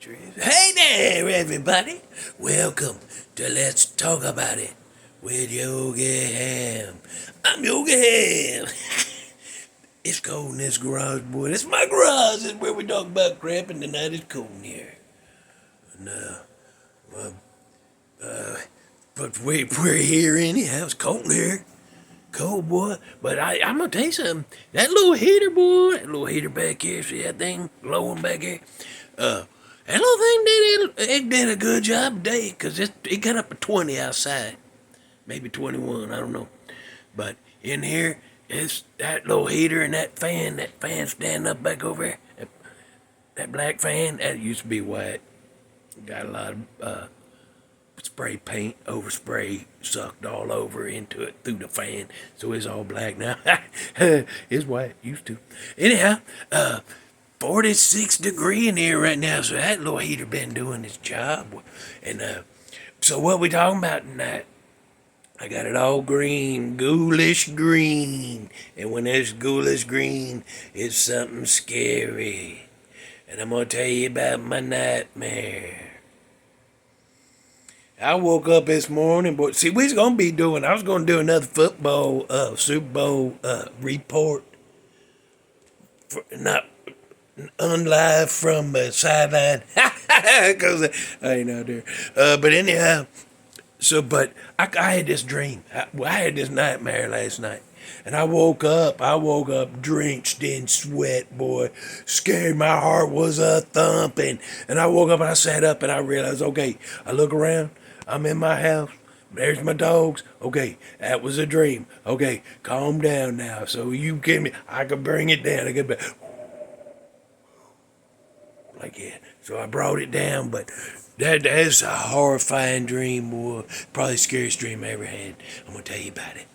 Hey there, everybody. Welcome to Let's Talk About It with Yogi Hamm. I'm Yogi Hamm. It's cold in this garage, boy. It's my garage. It's where we talk about crap, and tonight it's cold in here. And, but we're here anyhow. It's cold in here. Cold, boy. But I'm going to tell you something. That little heater, boy, that little heater back here, see that thing glowing back here? That little thing did a good job today, because it got up to 20 outside. Maybe 21, I don't know. But in here, it's that little heater and that fan standing up back over there. That black fan, that used to be white. Got a lot of spray paint, overspray sucked all over into it through the fan. So it's all black now. It's white, used to. Anyhow, 46 degree in here right now, so that little heater been doing its job. And so what we talking about tonight? I got it all green, ghoulish green. And when it's ghoulish green, it's something scary. And I'm gonna tell you about my nightmare. I woke up this morning, but see, I was gonna do another football, Super Bowl report. Not unlive from the sideline, because I ain't out there. But anyhow, but I had this dream. I had this nightmare last night. And I woke up drenched in sweat, boy. Scared, my heart was thumping. And I woke up and I sat up and I realized, okay, I look around, I'm in my house. There's my dogs. Okay, that was a dream. Okay, calm down now. So you give me, I could bring it down. I could be, like that. So I brought it down, but that's a horrifying dream, boy. Probably the scariest dream I ever had. I'm gonna tell you about it.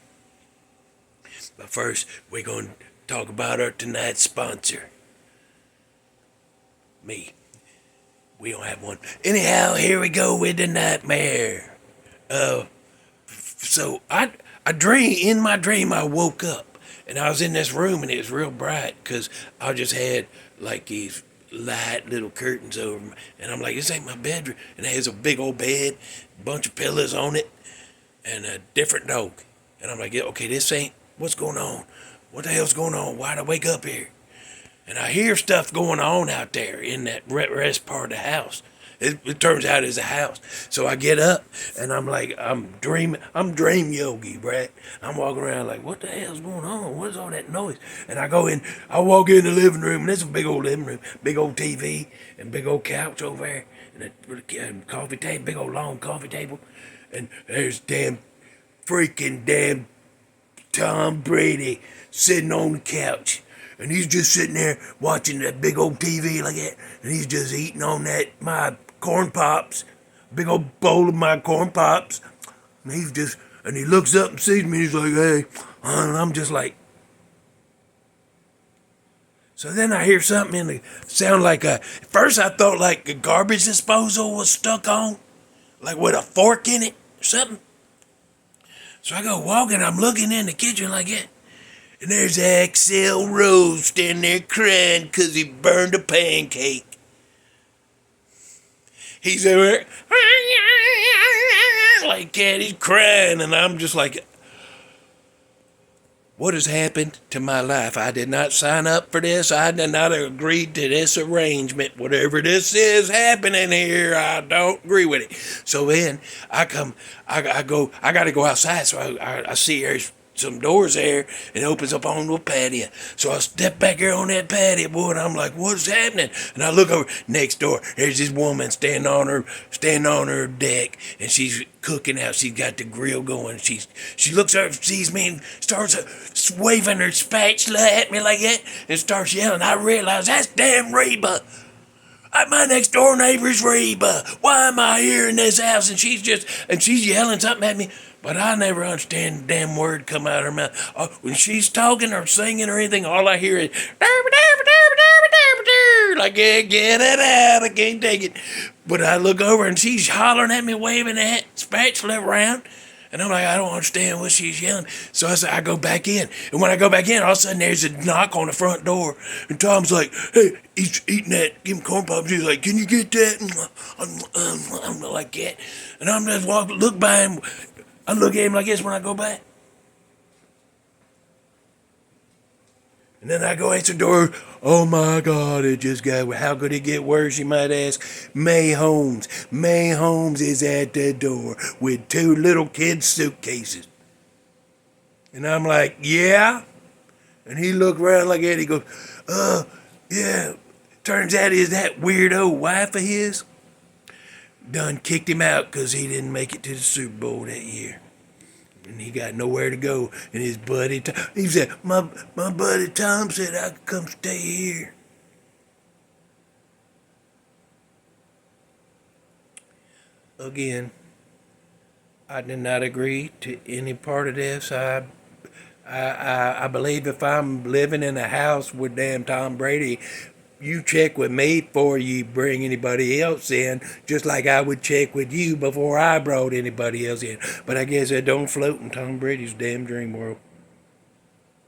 But first, we're gonna talk about our tonight's sponsor. Me. We don't have one. Anyhow, here we go with the nightmare. So in my dream, I woke up and I was in this room and it was real bright because I just had like these light little curtains over me. And I'm like, this ain't my bedroom. And there's a big old bed, a bunch of pillows on it, and a different dog. And I'm like, yeah, okay, this ain't, what's going on? What the hell's going on? Why'd I wake up here? And I hear stuff going on out there in that rest part of the house. It turns out it's a house. So I get up and I'm like, I'm dream yogi, Brad. I'm walking around like, what the hell's going on? What's all that noise? And I walk in the living room, and there's a big old living room, big old TV, and big old couch over there, and a coffee table, big old long coffee table. And there's freaking damn Tom Brady sitting on the couch. And he's just sitting there watching that big old TV like that. And he's just eating on my corn pops. Big old bowl of my corn pops. And he looks up and sees me. He's like, hey. And I'm just like. So then I hear something sound like at first I thought like a garbage disposal was stuck on. Like with a fork in it or something. So I go walking, I'm looking in the kitchen like that. And there's Axl Rose standing there crying because he burned a pancake. He's there like that, he's crying, and I'm just like, what has happened to my life? I did not sign up for this. I did not agree to this arrangement. Whatever this is happening here, I don't agree with it. So then I got to go outside. So I see there's some doors there and it opens up onto a patio. So I step back here on that patio, boy, and I'm like, what's happening? And I look over next door. There's this woman standing on her deck, and she's cooking out. She's got the grill going. She looks up, sees me, and starts waving her spatula at me like that, and starts yelling. I realize that's damn Reba. My next door neighbor's Reba. Why am I here in this house? And she's yelling something at me. But I never understand the damn word come out of her mouth. When she's talking or singing or anything, all I hear is like, yeah, get it out, I can't take it. But I look over and she's hollering at me, waving that spatula around. And I'm like, I don't understand what she's yelling. So I said, I go back in. And when I go back in, all of a sudden there's a knock on the front door. And Tom's like, hey, he's eating that, give him corn pops. He's like, can you get that? I'm like, yeah. And I'm just walking, look by him. I look at him like this when I go back. And then I go answer the door. Oh my God, it just got, how could it get worse, you might ask? May Holmes. May Holmes is at the door with 2 little kids' suitcases. And I'm like, yeah? And he looked around like that. He goes, yeah. Turns out is that weirdo wife of his done kicked him out because he didn't make it to the Super Bowl that year. And he got nowhere to go. And his buddy, he said, my buddy Tom said I could come stay here. Again, I did not agree to any part of this. I believe if I'm living in a house with damn Tom Brady, you check with me before you bring anybody else in, just like I would check with you before I brought anybody else in. But I guess that don't float in Tom Brady's damn dream world.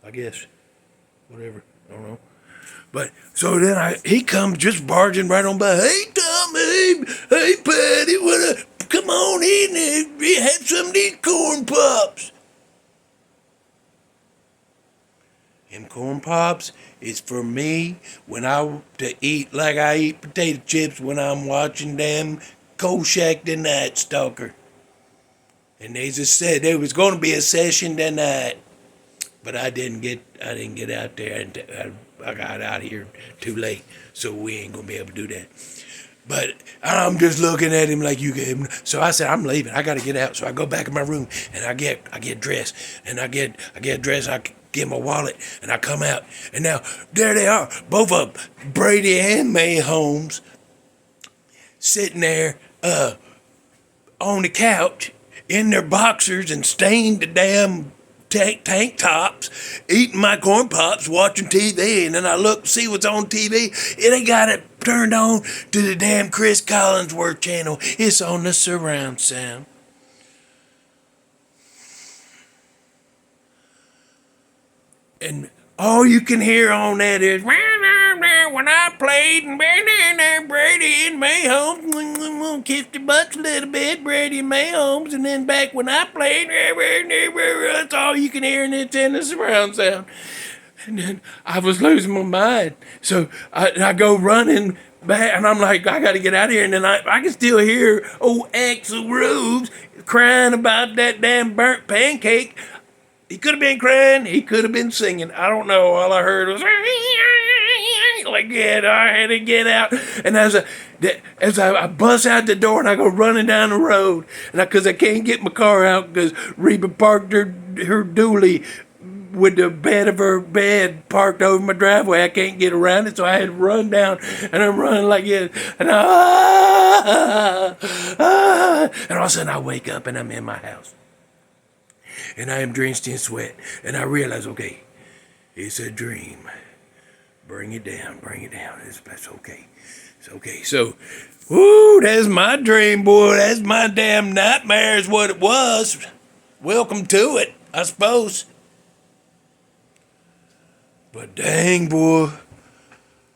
I guess. Whatever. I don't know. But so then he comes just barging right on by. Hey Tom, hey Patty, come on in and have some of these corn pops. Them corn pops is for me when to eat like I eat potato chips when I'm watching them Kolchak the Night Stalker. And they just said there was going to be a session tonight, but I didn't get out there. I got out here too late, so we ain't gonna be able to do that. But I'm just looking at him like you gave him. So I said, I'm leaving. I got to get out. So I go back in my room and I get dressed. And I get dressed. I get my wallet and I come out. And now there they are, both of them, Brady and May Holmes, sitting there on the couch in their boxers and stained the damn tank tops, eating my corn pops, watching TV, and then I look to see what's on TV, and they got it turned on to the damn Cris Collinsworth channel. It's on the surround sound. And all you can hear on that is, when I played and Brady and Mahomes, kissed the butts a little bit, Brady and Mahomes, and then back when I played, that's all you can hear, and it's in the surround sound. And then I was losing my mind. So I go running back, and I'm like, I got to get out of here. And then I can still hear old Axl Rose crying about that damn burnt pancake. He could have been crying. He could have been singing. I don't know. All I heard was like, yeah, I had to get out. And as I bust out the door and I go running down the road, and because I can't get my car out because Reba parked her dually with the bed of her bed parked over my driveway. I can't get around it, so I had to run down, and I'm running like this, and and all of a sudden I wake up and I'm in my house. And I am drenched in sweat. And I realize, okay, it's a dream. Bring it down. That's okay. It's okay. So, whoo, that's my dream, boy. That's my damn nightmare is what it was. Welcome to it, I suppose. But dang, boy.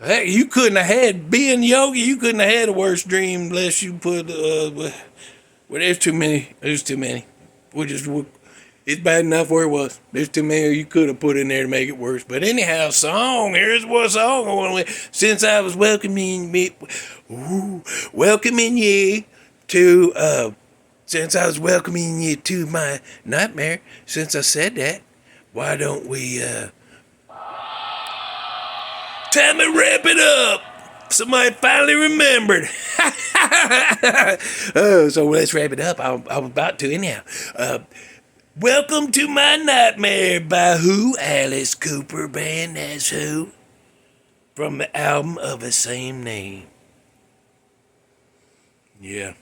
Heck, you couldn't have had, being Yogi, you couldn't have had a worse dream unless you put, well, there's too many. It's bad enough where it was. There's too many you could have put in there to make it worse. But anyhow, here's what song I want to with. Since I was welcoming you to my nightmare, since I said that, why don't we, time to wrap it up. Somebody finally remembered. So let's wrap it up. I was about to anyhow. Welcome to My Nightmare by who? Alice Cooper Band, that's who. From the album of the same name. Yeah.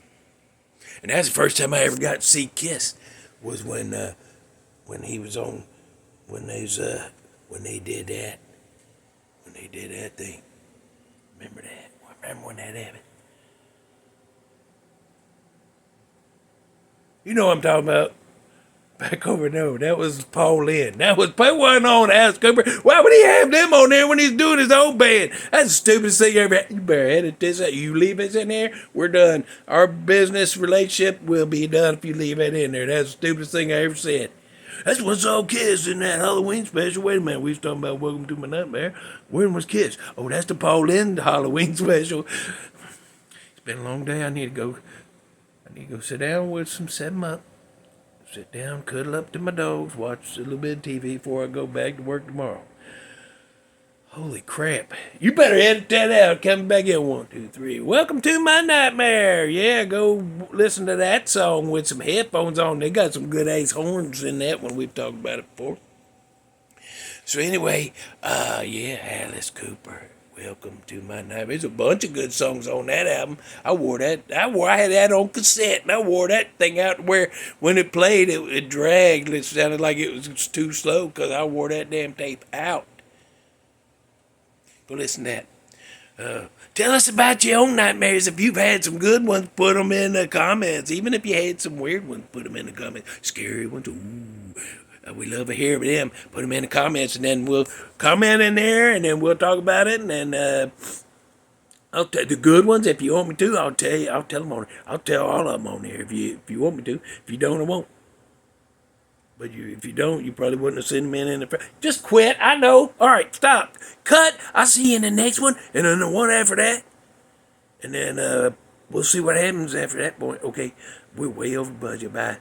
And that's the first time I ever got to see Kiss, was when he was on, when they did that thing. Remember that? Remember when that happened? You know what I'm talking about. Back over, no, that was Paul Lynn. That wasn't on Alice Cooper. Why would he have them on there when he's doing his own band? That's the stupidest thing ever. You better edit this out. You leave this in there, we're done. Our business relationship will be done if you leave it in there. That's the stupidest thing I ever said. That's what's all Kiss in that Halloween special. Wait a minute, we was talking about Welcome to My Nightmare. When was Kiss? Oh, that's the Paul Lynn Halloween special. It's been a long day. I need to go sit down with some 7-Up. Sit down, cuddle up to my dogs, watch a little bit of TV before I go back to work tomorrow. Holy crap. You better edit that out. Coming back in 1, 2, 3. Welcome to my nightmare. Yeah, go listen to that song with some headphones on. They got some good ace horns in that one. We've talked about it before. So anyway, yeah, Alice Cooper. Welcome to my nightmare. There's a bunch of good songs on that album. I had that on cassette, and I wore that thing out where when it played, it dragged. It sounded like it was too slow because I wore that damn tape out. Go listen to that. Tell us about your own nightmares. If you've had some good ones, put them in the comments. Even if you had some weird ones, put them in the comments. Scary ones, ooh. We love to hear them. Put them in the comments, and then we'll comment in there, and then we'll talk about it. And then I'll tell the good ones. If you want me to, I'll tell you. I'll tell them on. I'll tell all of them on there. If you want me to. If you don't, I won't. But if you don't, you probably wouldn't have sent them in the. Just quit. I know. All right, stop. Cut. I'll see you in the next one, and then the one after that, and then we'll see what happens after that point. Okay, we're way over budget. Bye.